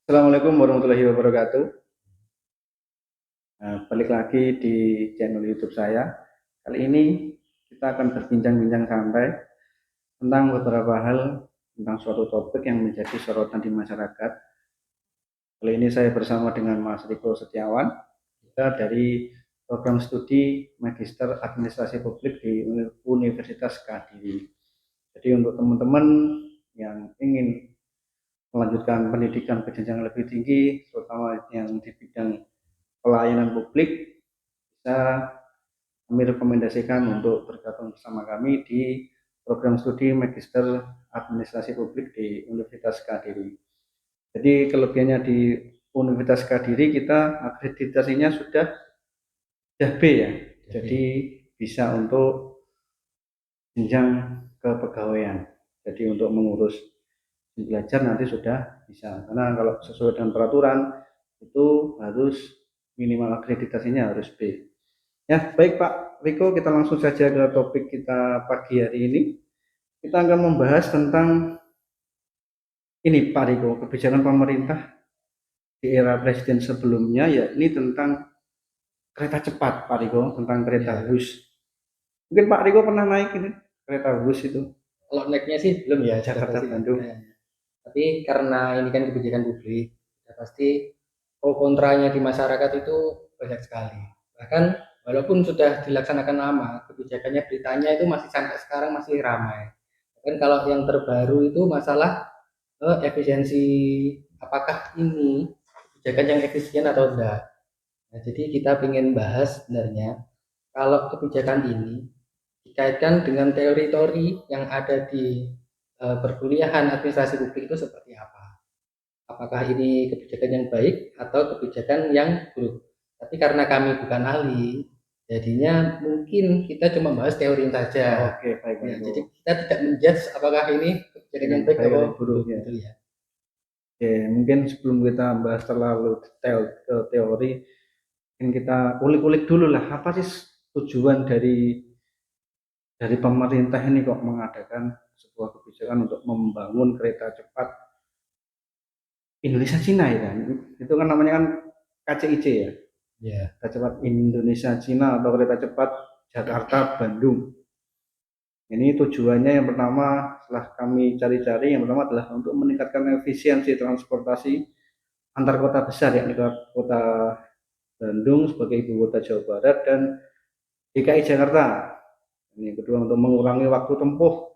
Assalamualaikum warahmatullahi wabarakatuh. Balik lagi di channel YouTube saya. Kali ini kita akan berbincang-bincang santai tentang beberapa hal tentang suatu topik yang menjadi sorotan di masyarakat. Kali ini saya bersama dengan Mas Riko Setiawan, kita dari program studi Magister Administrasi Publik di Universitas Kediri. Jadi untuk teman-teman yang ingin melanjutkan pendidikan ke jenjang lebih tinggi, terutama yang di bidang pelayanan publik, bisa kami rekomendasikan untuk bergabung bersama kami di program studi Magister Administrasi Publik di Universitas Kediri. Jadi kelebihannya di Universitas Kediri kita akreditasinya sudah B ya. Jadi bisa untuk jenjang kepegawaian. Jadi untuk mengurus belajar nanti sudah bisa. Karena kalau sesuai dengan peraturan itu harus minimal akreditasinya harus B. Ya, baik Pak Riko, kita langsung saja ke topik kita pagi hari ini. Kita akan membahas tentang ini Pak Riko, kebijakan pemerintah di era presiden sebelumnya, ya ini tentang kereta cepat Pak Riko, tentang kereta bus. Mungkin Pak Riko pernah naik ini kereta bus itu? Kalau naiknya sih belum ya, Jakarta Bandung. tapi karena ini kan kebijakan publik, ya pasti pro kontranya di masyarakat itu banyak sekali. Bahkan walaupun sudah dilaksanakan lama, kebijakannya beritanya itu masih sampai sekarang masih ramai. Bahkan kalau yang terbaru itu masalah efisiensi, apakah ini kebijakan yang efisien atau enggak. Nah, jadi kita ingin bahas sebenarnya kalau kebijakan ini dikaitkan dengan teori-teori yang ada di perkuliahan administrasi publik itu seperti apa? Apakah ini kebijakan yang baik atau kebijakan yang buruk? Tapi karena kami bukan ahli, jadinya mungkin kita cuma bahas teori saja. Oke, baik Ya, Pak jadi Riko. kita tidak menjudge apakah ini kebijakan yang baik atau buruk Ya. gitu ya. Oke, mungkin sebelum kita bahas terlalu detail ke teori, mungkin kita ulik-ulik dulu lah apa sih tujuan dari pemerintah ini kok mengadakan sebuah kebijakan untuk membangun kereta cepat Indonesia Cina ya kan? Itu kan namanya kan KCIC ya, Ya. kereta cepat Indonesia Cina atau kereta cepat Jakarta Bandung. Ini tujuannya yang pertama setelah kami cari-cari, yang pertama adalah untuk meningkatkan efisiensi transportasi antar kota besar, yakni kota Bandung sebagai ibu kota Jawa Barat dan DKI Jakarta. Ini kedua untuk mengurangi waktu tempuh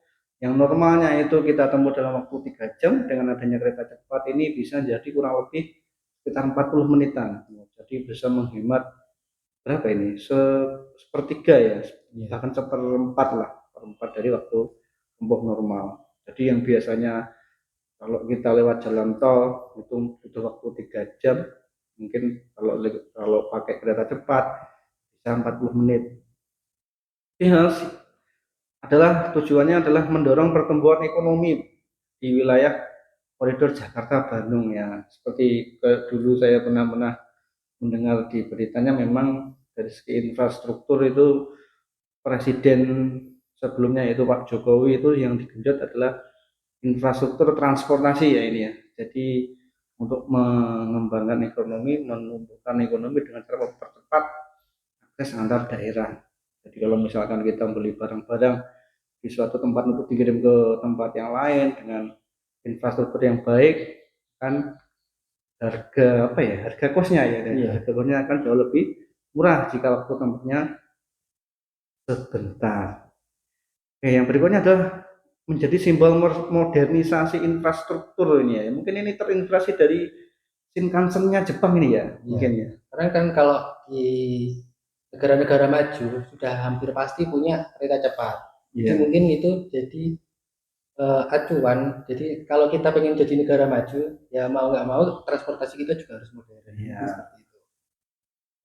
yang normalnya itu kita tempuh dalam waktu 3 jam, dengan adanya kereta cepat ini bisa jadi kurang lebih sekitar 40 menitan. Jadi bisa menghemat berapa ini? Sepertiga ya, bahkan seperempat lah, seperempat dari waktu tempuh normal. Jadi yang biasanya kalau kita lewat jalan tol itu butuh waktu 3 jam, mungkin kalau pakai kereta cepat bisa 40 menit. Ini adalah tujuannya adalah mendorong pertumbuhan ekonomi di wilayah koridor Jakarta Bandung ya. Seperti dulu saya pernah mendengar di beritanya, memang dari segi infrastruktur itu presiden sebelumnya itu Pak Jokowi itu yang digenjot adalah infrastruktur transportasi ya ini ya. Jadi untuk mengembangkan ekonomi, menumbuhkan ekonomi dengan cara mempercepat akses antar daerah. Jadi kalau misalkan kita beli barang-barang di suatu tempat untuk dikirim ke tempat yang lain dengan infrastruktur yang baik, kan harga apa ya, harga kosnya ya, harga kosnya akan jauh lebih murah jika waktu tempuhnya sebentar. Oke, yang berikutnya adalah menjadi simbol modernisasi infrastruktur ini ya. Mungkin ini terinspirasi dari Shinkansen-nya Jepang ini ya, mungkin ya. Karena kan kalau di negara-negara maju sudah hampir pasti punya kereta cepat. Jadi mungkin itu jadi acuan. Jadi kalau kita pengen jadi negara maju, ya mau nggak mau transportasi kita juga harus modern. Iya. Seperti itu.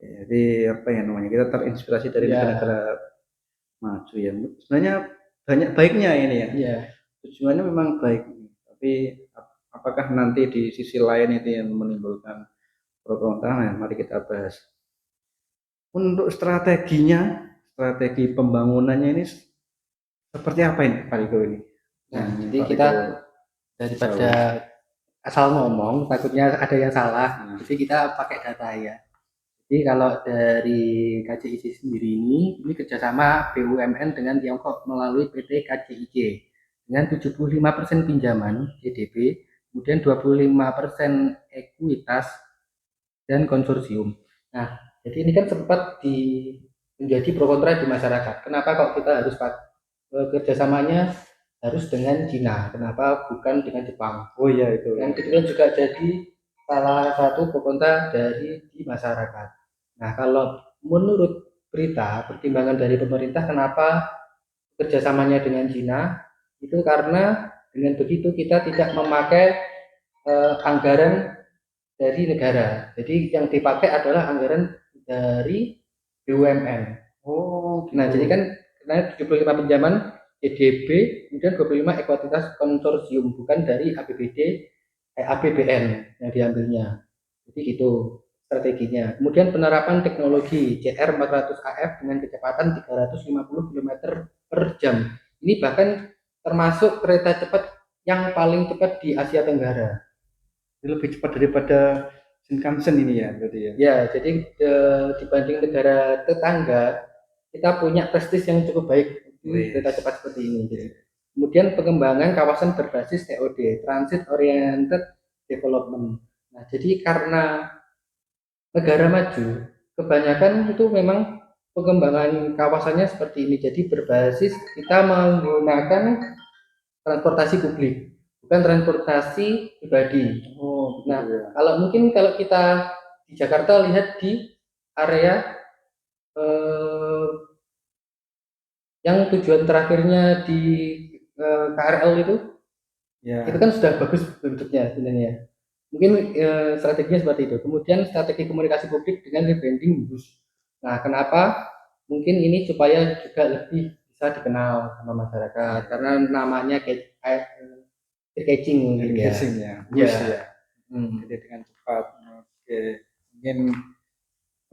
Jadi apa ya namanya? Kita terinspirasi dari negara-negara maju ya. Sebenarnya banyak baiknya ini ya. Iya. Tujuannya memang baik, tapi apakah nanti di sisi lain itu yang menimbulkan pro kontra? Nah, mari kita bahas. Untuk strateginya, strategi pembangunannya ini seperti apa ini Pak Riko ini? Nah, jadi kita daripada asal ngomong takutnya ada yang salah. Jadi kita pakai data ya. Jadi kalau dari KCIC sendiri ini kerjasama BUMN dengan Tiongkok melalui PT KCIC dengan 75% pinjaman GDP, kemudian 25% ekuitas dan konsorsium. Nah, jadi ini kan sempat menjadi pro kontra di masyarakat. Kenapa kok kita harus kerjasamanya harus dengan Cina? Kenapa bukan dengan Jepang? Oh iya itu. Yang kedua juga jadi salah satu pro kontra di masyarakat. Nah, kalau menurut berita pertimbangan dari pemerintah kenapa kerjasamanya dengan Cina itu karena dengan begitu kita tidak memakai anggaran dari negara. Jadi yang dipakai adalah anggaran dari BUMN. Oh, Nah, gitu. jadi kan karena 75 pinjaman EDB, kemudian 25 ekuitas konsorsium, bukan dari APBN yang diambilnya. Jadi gitu strateginya. Kemudian penerapan teknologi CR 400 AF dengan kecepatan 350 km per jam. Ini bahkan termasuk kereta cepat yang paling cepat di Asia Tenggara. Ini lebih cepat daripada Shinkansen ini ya, berarti ya. Ya, jadi dibanding negara tetangga, kita punya prestis yang cukup baik di kereta cepat seperti ini. Jadi. Kemudian pengembangan kawasan berbasis TOD, Transit Oriented Development. Nah, jadi karena negara maju, kebanyakan itu memang pengembangan kawasannya seperti ini. Jadi berbasis kita menggunakan transportasi publik, bukan transportasi pribadi. Oh, Nah, ya. kalau kita di Jakarta lihat di area eh, yang tujuan terakhirnya di KRL itu kan sudah bagus bentuknya sebenarnya. Mungkin strateginya seperti itu. Kemudian strategi komunikasi publik dengan rebranding bus. Nah, kenapa? Mungkin ini supaya juga lebih bisa dikenal sama masyarakat karena namanya catching mungkin ya. Catching ya, bus ya. Hmm. Jadi dengan cepat. Oke, mungkin.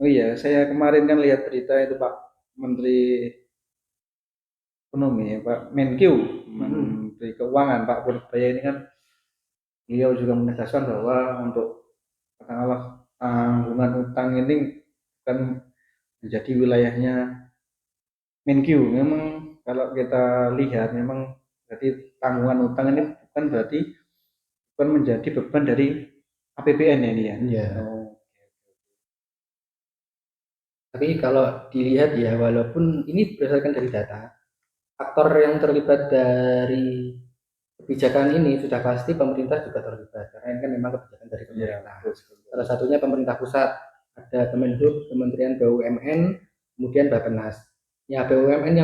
Oh iya, saya kemarin kan lihat berita itu Pak Menteri Ekonomi, Pak Menkyu, Menteri Keuangan, Pak Purbaya ini kan beliau juga menegaskan bahwa untuk katakanlah tanggungan utang ini kan menjadi wilayahnya Menkyu. Memang kalau kita lihat memang berarti tanggungan utang ini bukan menjadi beban dari APBN ya ini ya. Iya. Tapi kalau dilihat ya, walaupun ini berdasarkan dari data, aktor yang terlibat dari kebijakan ini sudah pasti pemerintah juga terlibat karena ini kan memang kebijakan dari pemerintah. Salah satunya pemerintah pusat, ada Kemenhub, Kementerian BUMN, kemudian Bappenas. Ya, BUMN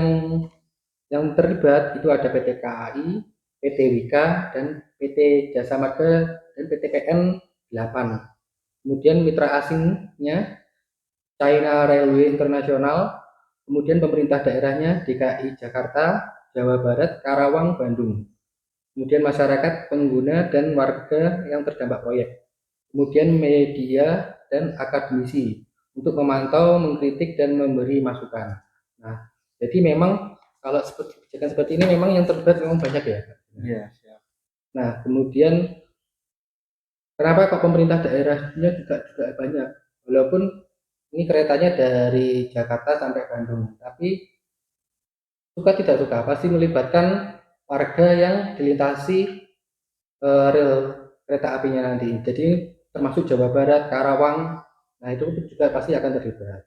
yang terlibat itu ada PT KAI, PT Wika, dan PT Jasa Marga dan PT PN 8. Kemudian mitra asingnya China Railway International, kemudian pemerintah daerahnya DKI Jakarta, Jawa Barat, Karawang, Bandung. Kemudian masyarakat, pengguna, dan warga yang terdampak proyek. Kemudian media dan akademisi untuk memantau, mengkritik, dan memberi masukan. Nah, jadi memang kalau kebijakan seperti ini memang yang terlibat memang banyak ya. Iya. Nah, kemudian kenapa kok pemerintah daerahnya juga banyak? Walaupun ini keretanya dari Jakarta sampai Bandung, tapi suka tidak suka pasti melibatkan warga yang dilintasi rel kereta apinya nanti. Jadi termasuk Jawa Barat, Karawang, nah itu juga pasti akan terlibat.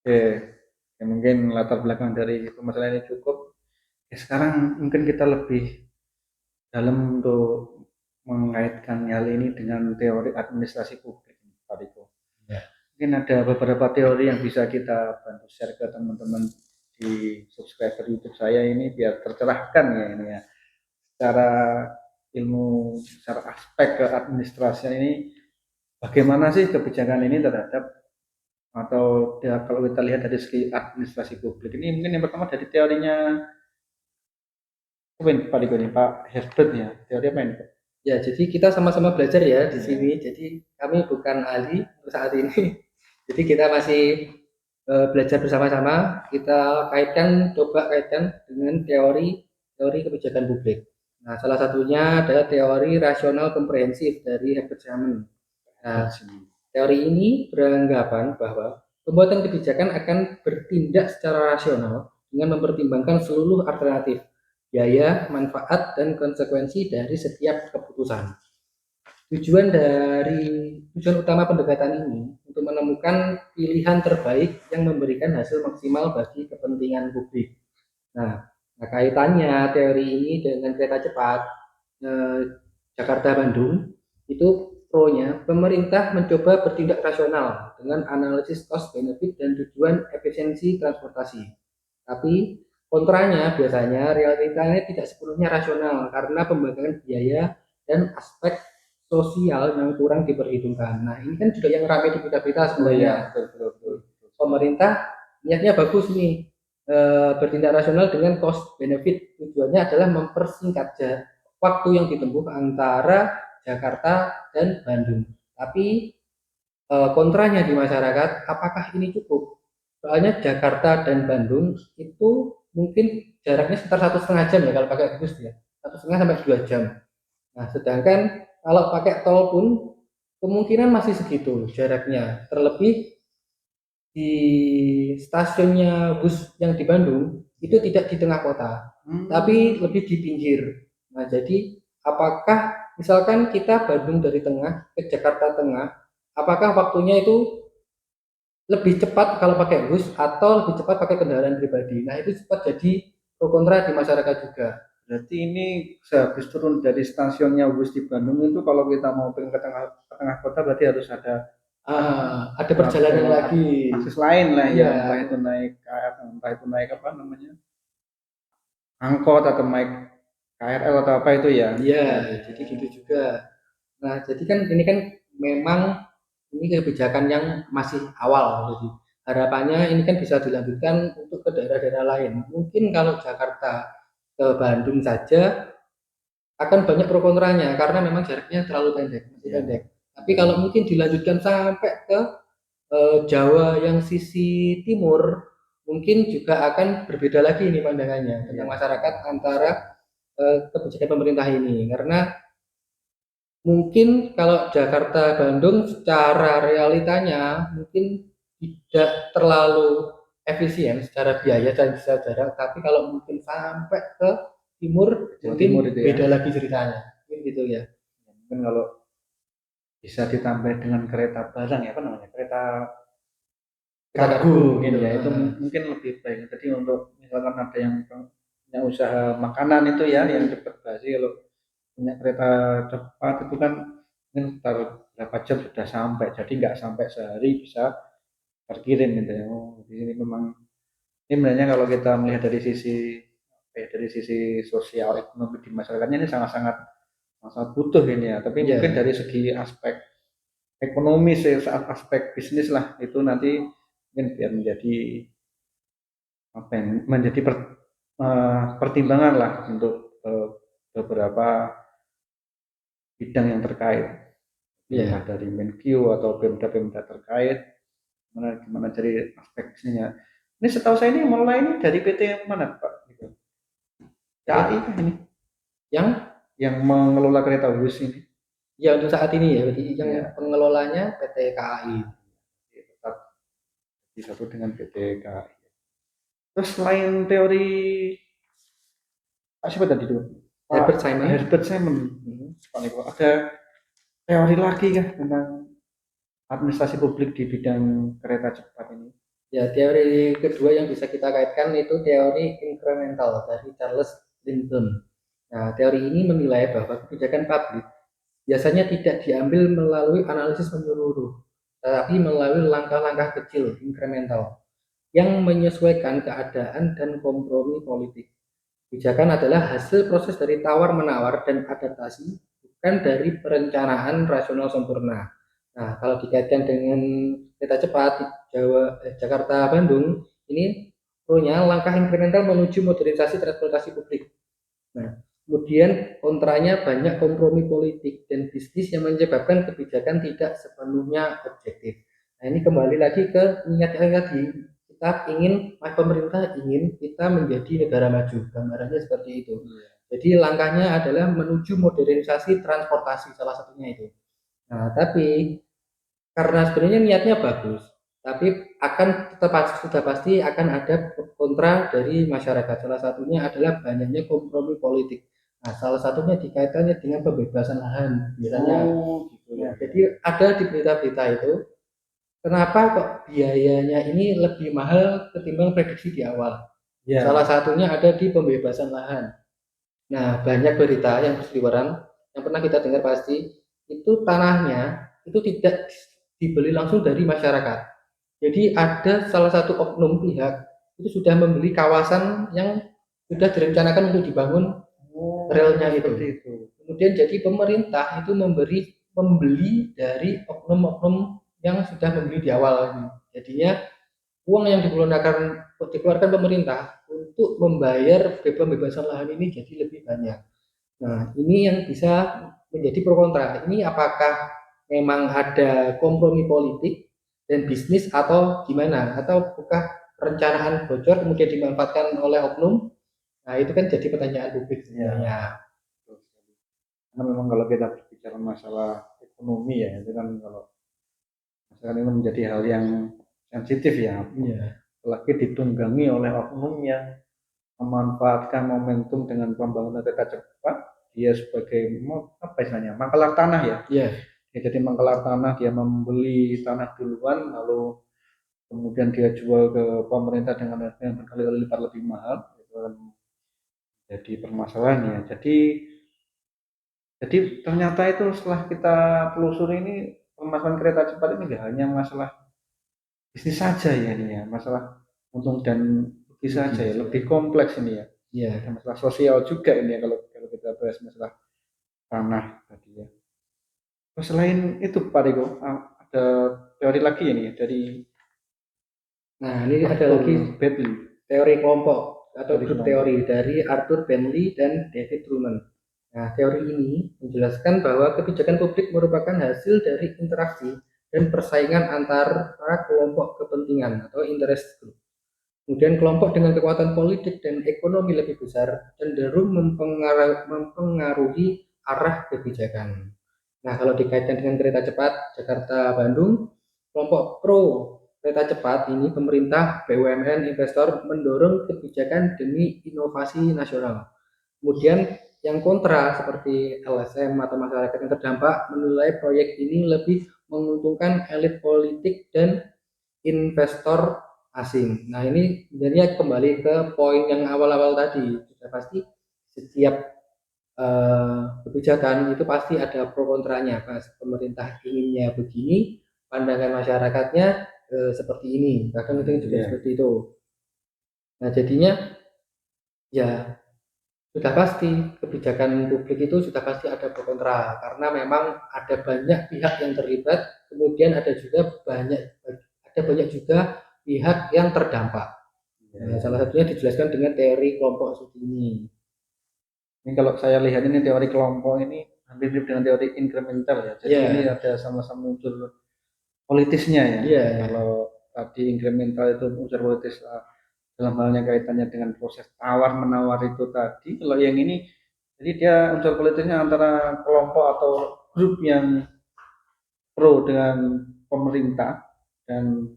Oke, ya, mungkin latar belakang dari permasalahan ini cukup. Ya, sekarang mungkin kita lebih dalam untuk mengaitkan hal ini dengan teori administrasi publik, Pak Riko. Ya. Mungkin ada beberapa teori yang bisa kita bantu share ke teman-teman di subscriber YouTube saya ini biar tercerahkan ya ini ya. Secara ilmu, secara aspek ke administrasi ini, bagaimana sih kebijakan ini terhadap atau ya, kalau kita lihat dari segi administrasi publik ini mungkin yang pertama dari teorinya Pak Riko nih, Pak Herbert ya, teori apa ini Pak? Ya, jadi kita sama-sama belajar ya di sini. Jadi kami bukan ahli saat ini. Jadi kita masih belajar bersama-sama. Kita coba kaitkan dengan teori kebijakan publik. Nah, salah satunya adalah teori rasional komprehensif dari Herbert Simon. Nah, teori ini beranggapan bahwa pembuatan kebijakan akan bertindak secara rasional dengan mempertimbangkan seluruh alternatif, biaya, manfaat, dan konsekuensi dari setiap keputusan. Tujuan utama pendekatan ini untuk menemukan pilihan terbaik yang memberikan hasil maksimal bagi kepentingan publik. Nah, kaitannya teori ini dengan kereta cepat Jakarta-Bandung itu pro-nya pemerintah mencoba bertindak rasional dengan analisis cost benefit dan tujuan efisiensi transportasi. Tapi kontranya biasanya realitanya tidak sepenuhnya rasional karena pembagian biaya dan aspek sosial yang kurang diperhitungkan. Nah, ini kan juga yang ramai di berita-berita sebenarnya. Pemerintah niatnya bagus nih, bertindak rasional dengan cost benefit, tujuannya adalah mempersingkat waktu yang ditempuh antara Jakarta dan Bandung. Tapi kontranya di masyarakat, apakah ini cukup? Soalnya Jakarta dan Bandung itu mungkin jaraknya sekitar 1,5 jam ya kalau pakai bus ya, 1,5 sampai 2 jam. Nah, sedangkan kalau pakai tol pun kemungkinan masih segitu jaraknya. Terlebih di stasiunnya bus yang di Bandung itu tidak di tengah kota, tapi lebih di pinggir. Nah, jadi apakah misalkan kita Bandung dari tengah ke Jakarta Tengah, apakah waktunya itu lebih cepat kalau pakai bus atau lebih cepat pakai kendaraan pribadi? Nah, itu cepat jadi pro kontra di masyarakat juga. Berarti ini sehabis turun dari stasiunnya bus di Bandung itu kalau kita mau ke tengah kota berarti harus ada perjalanan lagi. akses lain lah ya, Iya. entah itu naik KRL, entah itu naik apa namanya, angkot atau naik KRL atau apa itu ya. Iya, jadi gitu juga. Nah, jadi kan ini kan memang ini kebijakan yang masih awal. Jadi harapannya ini kan bisa dilanjutkan untuk ke daerah-daerah lain. Mungkin kalau Jakarta ke Bandung saja akan banyak pro kontranya karena memang jaraknya terlalu pendek, masih pendek. Tapi kalau mungkin dilanjutkan sampai ke Jawa yang sisi timur, mungkin juga akan berbeda lagi ini pandangannya tentang masyarakat antara kebijakan pemerintah ini. Karena mungkin kalau Jakarta Bandung secara realitanya mungkin tidak terlalu efisien secara biaya dan secara jarak, tapi kalau mungkin sampai ke timur Jawa mungkin Timur itu ya. beda lagi ceritanya. Mungkin gitu ya. Mungkin kalau bisa ditambah dengan kereta barang ya apa namanya, kereta kargo gitu ya, itu mungkin lebih baik. Jadi untuk misalkan ada yang punya usaha makanan itu ya yang cepat basi, kalau punya kereta cepat itu kan mungkin sekitar berapa jam sudah sampai, jadi nggak sampai sehari bisa terkirim gitu ya. Oh, di sini memang ini sebenarnya kalau kita melihat dari sisi dari sisi sosial ekonomi di masyarakatnya ini sangat-sangat sangat butuh ini ya. Tapi mungkin dari segi aspek ekonomi, aspek bisnis lah itu nanti mungkin biar menjadi apa ya, menjadi pertimbangan lah untuk beberapa bidang yang terkait, entah dari Menkyu atau Pemda-Pemda terkait, gimana dari aspek bisnisnya. Ini setahu saya ini mulai ini dari PT mana Pak? Gitu. KAI kah ini? Yang mengelola kereta bus ini? Ya untuk saat ini ya, berarti yang pengelolanya PT KAI. Tetap disatu dengan PT KAI. Terus selain teori siapa tadi itu? Herbert Simon. Herbert Simon. Ada teori lagi kah tentang administrasi publik di bidang kereta cepat ini? Ya, teori kedua yang bisa kita kaitkan itu teori incremental dari Charles Linton. Nah, teori ini menilai bahwa kebijakan publik biasanya tidak diambil melalui analisis menyeluruh, tetapi melalui langkah-langkah kecil incremental yang menyesuaikan keadaan dan kompromi politik. Kebijakan adalah hasil proses dari tawar-menawar dan adaptasi, bukan dari perencanaan rasional sempurna. Nah, kalau dikaitkan dengan kereta cepat Jakarta Bandung, ini pro-nya langkah incremental menuju modernisasi transportasi publik. Nah, kemudian kontranya banyak kompromi politik dan bisnis yang menyebabkan kebijakan tidak sepenuhnya objektif. Nah, ini kembali lagi ke niat yang tadi, kita ingin, pemerintah ingin kita menjadi negara maju, gambarannya seperti itu. Jadi langkahnya adalah menuju modernisasi transportasi salah satunya itu. Nah, tapi karena sebenarnya niatnya bagus, tapi akan tetap sudah pasti akan ada kontra dari masyarakat. Salah satunya adalah banyaknya kompromi politik. Nah, salah satunya dikaitannya dengan pembebasan lahan biasanya. Oh, gitu ya. Nah, jadi ada di berita-berita itu, kenapa kok biayanya ini lebih mahal ketimbang prediksi di awal? Ya, Salah satunya ada di pembebasan lahan. Nah, banyak berita yang berseliweran yang pernah kita dengar pasti itu tanahnya itu tidak dibeli langsung dari masyarakat. Jadi ada salah satu oknum pihak itu sudah membeli kawasan yang sudah direncanakan untuk dibangun oh, relnya seperti itu. itu. Kemudian jadi pemerintah itu membeli dari oknum-oknum yang sudah membeli di awal. Jadinya uang yang dikeluarkan pemerintah untuk membayar pembebasan lahan ini jadi lebih banyak. Nah, ini yang bisa menjadi pro kontra. Ini apakah memang ada kompromi politik dan bisnis atau gimana? Atau bukan perencanaan bocor kemudian dimanfaatkan oleh oknum? Nah, itu kan jadi pertanyaan publik sebenarnya. Ya, karena memang kalau kita berbicara masalah ekonomi ya, itu kan kalau misalkan ini menjadi hal yang sensitif ya, Iya. apalagi ditunggangi oleh oknum yang memanfaatkan momentum dengan pembangunan kereta cepat, dia sebagai apa istilahnya, mangkalar tanah ya. Iya. Dia jadi mangkalar tanah, dia membeli tanah duluan, lalu kemudian dia jual ke pemerintah dengan harga yang berkali-kali lipat lebih mahal, itu kan jadi permasalahan ya. Jadi ternyata itu setelah kita telusuri ini permasalahan kereta cepat ini nggak hanya masalah bisnis saja ya ini ya, masalah untung dan rugi saja ya, lebih kompleks ini ya. Iya. Ada masalah sosial juga ini ya kalau kalau kita bahas masalah tanah tadi ya. Terus selain itu Pak Riko, ada teori lagi ini ya dari Nah, ini ada Arthur lagi Bentley. teori kelompok atau Teori grup kelompok. teori dari Arthur Bentley dan David Truman. Nah, teori ini menjelaskan bahwa kebijakan publik merupakan hasil dari interaksi dan persaingan antara kelompok kepentingan atau interest group. Kemudian kelompok dengan kekuatan politik dan ekonomi lebih besar cenderung mempengaruhi arah kebijakan. Nah, kalau dikaitkan dengan kereta cepat Jakarta-Bandung, kelompok pro kereta cepat ini pemerintah, BUMN, investor mendorong kebijakan demi inovasi nasional. Kemudian yang kontra seperti LSM atau masyarakat yang terdampak menilai proyek ini lebih menguntungkan elit politik dan investor asing. Nah, ini sebenarnya kembali ke poin yang awal-awal tadi. Sudah pasti setiap kebijakan itu pasti ada pro kontranya. Pas pemerintah inginnya begini, pandangan masyarakatnya seperti ini. Bahkan itu juga seperti itu. Nah, jadinya ya sudah pasti kebijakan publik itu sudah pasti ada pro kontra karena memang ada banyak pihak yang terlibat, kemudian ada banyak juga pihak yang terdampak. Nah, salah satunya dijelaskan dengan teori kelompok studi ini. Ini kalau saya lihat ini teori kelompok ini hampir mirip dengan teori incremental ya. Jadi ini ada sama-sama unsur politisnya ya. Kalau tadi incremental itu unsur politis dalam halnya kaitannya dengan proses tawar menawar itu tadi. Kalau yang ini jadi dia unsur politisnya antara kelompok atau grup yang pro dengan pemerintah dan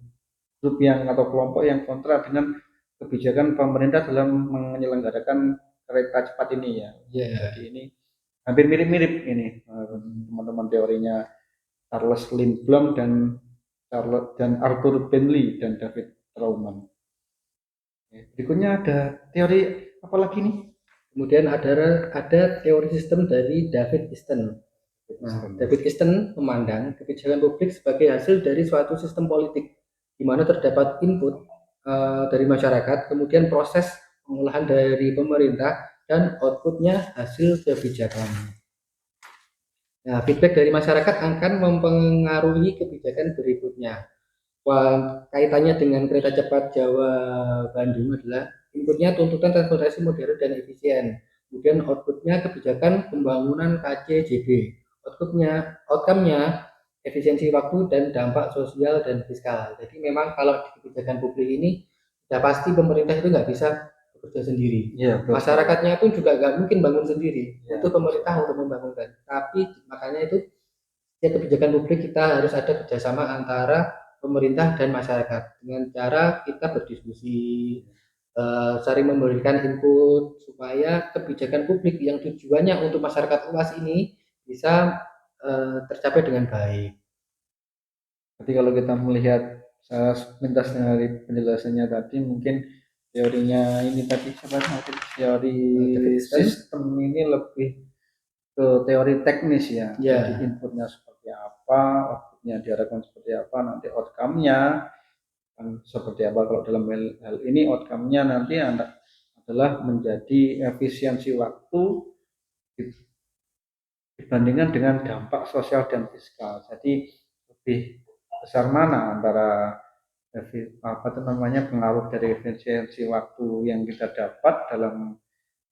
grup yang atau kelompok yang kontra dengan kebijakan pemerintah dalam menyelenggarakan kereta cepat ini ya. Jadi ini hampir mirip-mirip ini teman-teman teorinya Charles Lindblom dan Arthur Bentley dan David Trauman. Berikutnya ada teori apa lagi nih? Kemudian ada teori sistem dari David Easton. Nah, David Easton memandang kebijakan publik sebagai hasil dari suatu sistem politik di mana terdapat input dari masyarakat, kemudian proses pengolahan dari pemerintah dan outputnya hasil kebijakan. Nah, feedback dari masyarakat akan mempengaruhi kebijakan berikutnya. Wah, kaitannya dengan kereta cepat Jawa Bandung adalah inputnya tuntutan transportasi modern dan efisien. Kemudian outputnya kebijakan pembangunan KCJB. Outcome-nya efisiensi waktu dan dampak sosial dan fiskal. Jadi memang kalau di kebijakan publik ini sudah pasti pemerintah itu nggak bisa bekerja sendiri. Iya, betul. Masyarakatnya pun juga nggak mungkin bangun sendiri, Ya. untuk pemerintah untuk membangunkan. Tapi makanya itu ya kebijakan publik kita harus ada kerjasama antara pemerintah dan masyarakat dengan cara kita berdiskusi, saling memberikan input supaya kebijakan publik yang tujuannya untuk masyarakat luas ini bisa tercapai dengan baik. Jadi kalau kita melihat sepintas dari penjelasannya tadi, mungkin teorinya ini tadi siapa tahu teori sistem ini lebih ke teori teknis ya. Ya. Jadi inputnya seperti apa, outputnya diharapkan seperti apa, nanti outcome-nya kan seperti apa. Kalau dalam hal ini outcome-nya nanti adalah menjadi efisiensi waktu dibandingkan dengan dampak sosial dan fiskal. Jadi lebih besar mana antara apa itu namanya pengaruh dari efisiensi waktu yang kita dapat dalam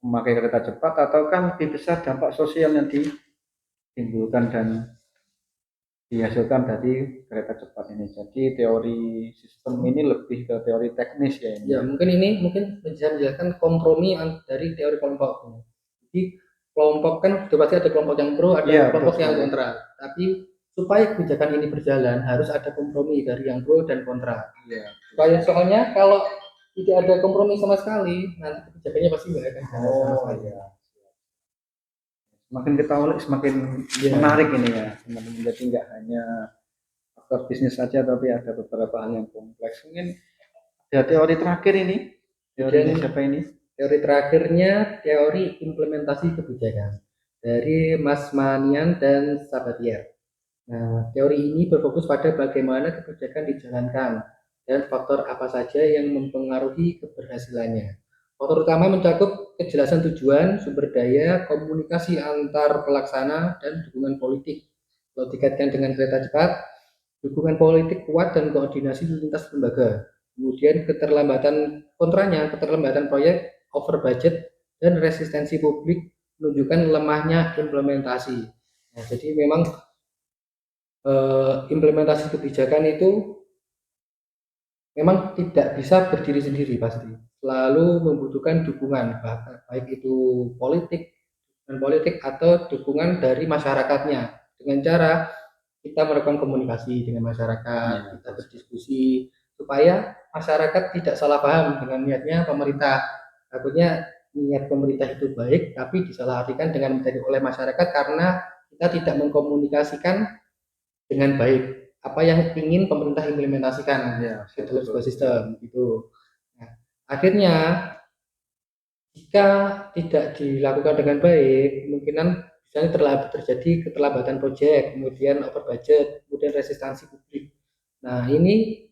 memakai kereta cepat, ataukah lebih besar dampak sosial yang ditimbulkan dan dihasilkan dari kereta cepat ini. Jadi teori sistem ini lebih ke teori teknis ya ini. Ya, mungkin ini bisa menjelaskan kompromi dari teori kelompok. Jadi kelompok kan sudah pasti ada kelompok yang pro, ada kelompok yang kontra. Tapi supaya kebijakan ini berjalan harus ada kompromi dari yang pro dan kontra. Ya. Soalnya kalau tidak ada kompromi sama sekali, nanti kebijakannya pasti nggak akan jalan sama sekali. Ya. Semakin kita ulik semakin menarik ini ya. Jadi nggak hanya faktor bisnis saja, tapi ada beberapa hal yang kompleks. Mungkin ada teori terakhir ini. Teori siapa ini? Teori terakhirnya teori implementasi kebijakan dari Mas Manian dan Sabatier. Nah, teori ini berfokus pada bagaimana kebijakan dijalankan dan faktor apa saja yang mempengaruhi keberhasilannya. Faktor utama mencakup kejelasan tujuan, sumber daya, komunikasi antar pelaksana, dan dukungan politik. Kalau dikaitkan dengan kereta cepat, dukungan politik kuat dan koordinasi lintas lembaga. Kemudian keterlambatan proyek, over budget, dan resistensi publik menunjukkan lemahnya implementasi. Nah, jadi memang implementasi kebijakan itu memang tidak bisa berdiri sendiri, pasti selalu membutuhkan dukungan, baik itu politik atau dukungan dari masyarakatnya, dengan cara kita melakukan komunikasi dengan masyarakat, kita berdiskusi supaya masyarakat tidak salah paham dengan niatnya pemerintah. Takutnya niat pemerintah itu baik tapi disalahartikan dengan oleh masyarakat karena kita tidak mengkomunikasikan dengan baik apa yang ingin pemerintah implementasikan ke dalam sebuah sistem gitu. Nah, akhirnya jika tidak dilakukan dengan baik, kemungkinan misalnya terjadi keterlambatan proyek, kemudian over budget, kemudian resistensi publik. Nah, ini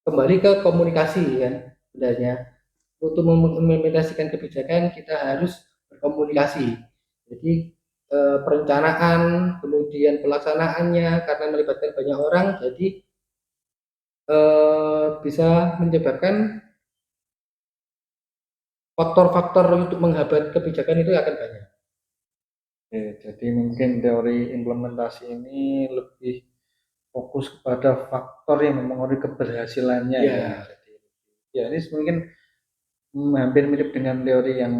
kembali ke komunikasi kan sebenarnya. Untuk mengimplementasikan kebijakan kita harus berkomunikasi. Jadi perencanaan, kemudian pelaksanaannya karena melibatkan banyak orang, jadi bisa menyebabkan faktor-faktor untuk menghambat kebijakan itu akan banyak. Oke, jadi mungkin teori implementasi ini lebih fokus kepada faktor yang mempengaruhi keberhasilannya ya. Jadi, ya ini mungkin hampir mirip dengan teori yang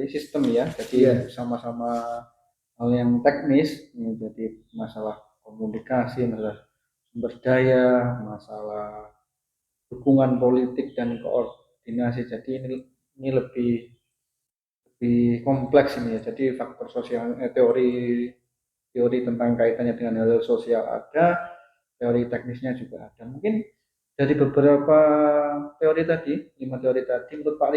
sistem ya. Jadi sama-sama hal yang teknis, ini jadi masalah komunikasi, masalah sumber daya, masalah dukungan politik dan koordinasi. Jadi ini lebih kompleks ini ya. Jadi faktor sosial, teori tentang kaitannya dengan hal sosial ada, teori teknisnya juga ada. Mungkin dari beberapa teori tadi, 5 teori tadi, menurut Pak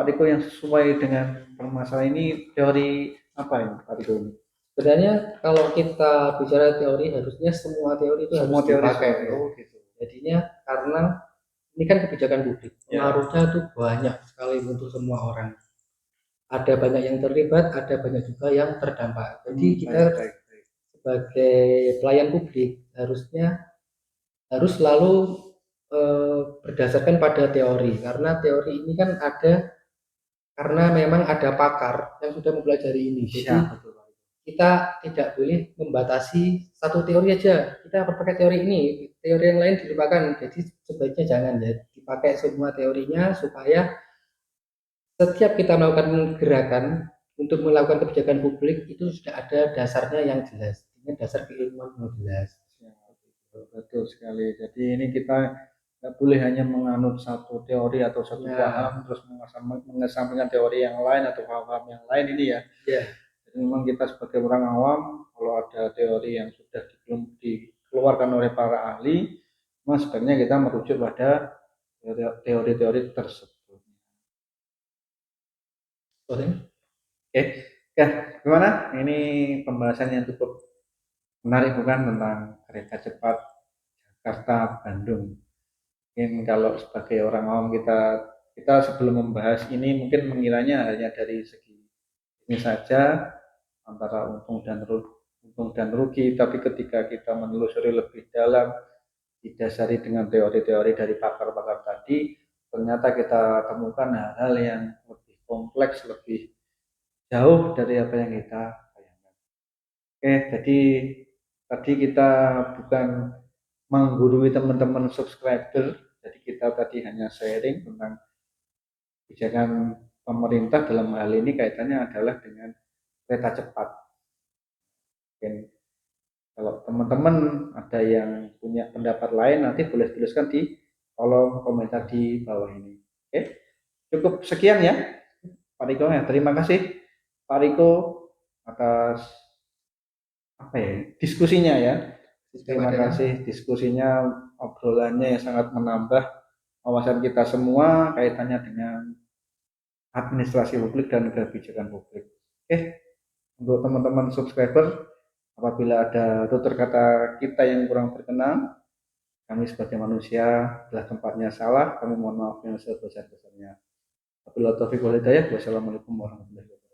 Riko yang sesuai dengan permasalahan ini teori apa ya Pak Riko ini? Sebenarnya kalau kita bicara teori harusnya semua teori itu harus dipakai. Gitu. Jadinya karena ini kan kebijakan publik, pengaruhnya itu banyak sekali untuk semua orang. Ada banyak yang terlibat, ada banyak juga yang terdampak. Jadi kita sebagai pelayan publik harus selalu berdasarkan pada teori, karena teori ini kan ada karena memang ada pakar yang sudah mempelajari ini. Jadi kita tidak boleh membatasi satu teori aja. Kita berpakai teori ini. teori yang lain dilupakan. Jadi sebaiknya jangan ya dipakai semua teorinya supaya setiap kita melakukan gerakan untuk melakukan kebijakan publik itu sudah ada dasarnya yang jelas, dengan dasar keilmuan yang jelas. Ya, betul sekali. Jadi ini kita nggak boleh hanya menganut satu teori atau satu Nah, paham terus mengesampingkan teori yang lain atau paham yang lain ini ya. ya, Jadi memang kita sebagai orang awam kalau ada teori yang sudah dikeluarkan oleh para ahli, memang sebaiknya kita merujuk pada teori-teori tersebut. boleh. Oke, ya gimana? Ini pembahasan yang cukup menarik bukan tentang kereta cepat Jakarta Bandung. Mungkin kalau sebagai orang awam kita sebelum membahas ini mungkin mengiranya hanya dari segi ini saja antara untung dan rugi, tapi ketika kita menelusuri lebih dalam didasari dengan teori-teori dari pakar-pakar tadi, ternyata kita temukan hal-hal yang lebih kompleks, lebih jauh dari apa yang kita bayangkan. Oke, jadi tadi kita bukan menggurui teman-teman subscriber, jadi kita tadi hanya sharing tentang kebijakan pemerintah dalam hal ini kaitannya adalah dengan kereta cepat. Mungkin kalau teman-teman ada yang punya pendapat lain nanti boleh tuliskan di kolom komentar di bawah ini. Oke, cukup sekian ya Pak Riko ya. Terima kasih Pak Riko atas apa ya diskusinya ya. Terima kasih diskusinya, obrolannya yang sangat menambah wawasan kita semua kaitannya dengan administrasi publik dan kebijakan publik. Oke, untuk teman-teman subscriber, apabila ada tutur kata kita yang kurang berkenan, kami sebagai manusia telah tempatnya salah, kami mohon maaf yang sebesar-besarnya. Wabillahi taufiq wal hidayah. Wassalamualaikum warahmatullahi wabarakatuh.